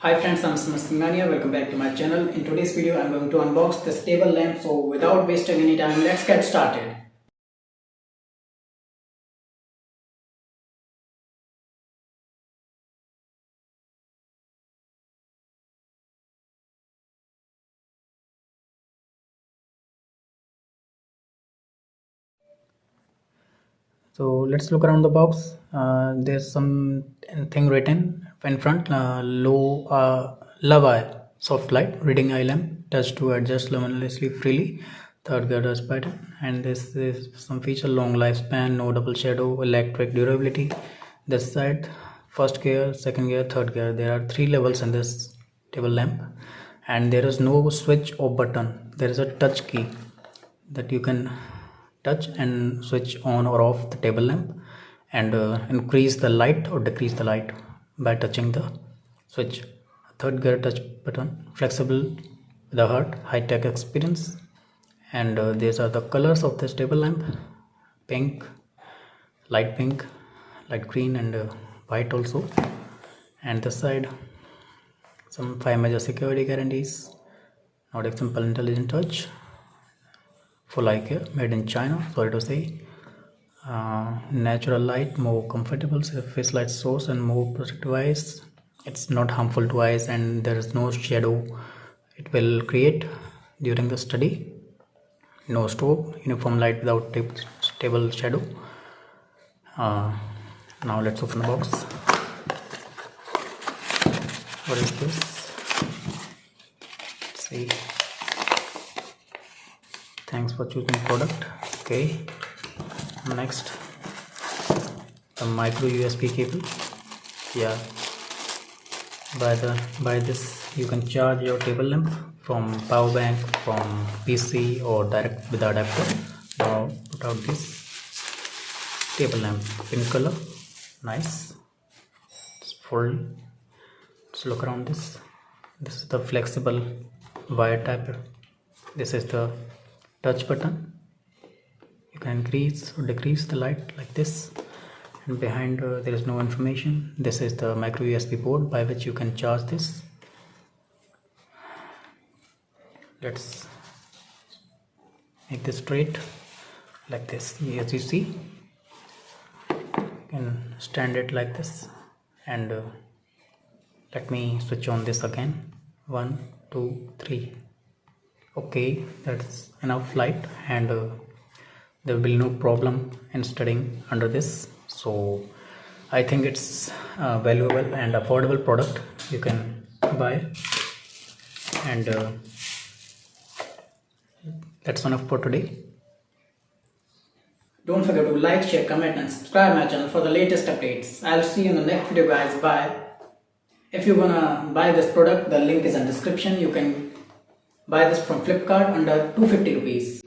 Hi friends, I'm Samar Singhania. Welcome back to my channel. In today's video, I'm going to unbox this table lamp. So without wasting any time, let's get started. So let's look around the box. There's something written in front. Love eye, soft light, reading eye lamp, touch to adjust luminously freely. Third gear touch pattern, and this is some feature: long lifespan, no double shadow, electric durability. This side, first gear, second gear, third gear. There are 3 levels in this table lamp, and there is no switch or button. There is a touch key that you can touch and switch on or off the table lamp, and increase the light or decrease the light by touching the switch. Third gear touch button, flexible with a heart, high-tech experience. And these are the colors of this table lamp: pink, pink, light green, and white also. And this side, some 5 major security guarantees: Nordic Simple Intelligent Touch, full eye care, made in China, sorry to say. Natural light, more comfortable face light source, and more protective eyes. It's not harmful to eyes, and there is no shadow it will create during the study. No strobe, uniform light without stable shadow. Now let's open the box. What is this? Let's see. Thanks for choosing product. Okay, next, the micro USB cable. Yeah, by this you can charge your table lamp from power bank, from PC, or direct with adapter. Now put out this table lamp, pink color, nice. It's full. Let's look around this. This is the flexible wire type. This is the touch button. You can increase or decrease the light like this, and behind there is no information. This is the micro USB port by which you can charge this. Let's make this straight like this. As you see, you can stand it like this, and let me switch on this again. 1 2 3. Okay, that's enough light, and there will be no problem in studying under this. So I think it's a valuable and affordable product you can buy, and that's enough for today. Don't forget to like, share, comment, and subscribe my channel for the latest updates. I'll see you in the next video, guys. Bye. If you wanna buy this product, the link is in description. You can buy this from Flipkart under 250 rupees.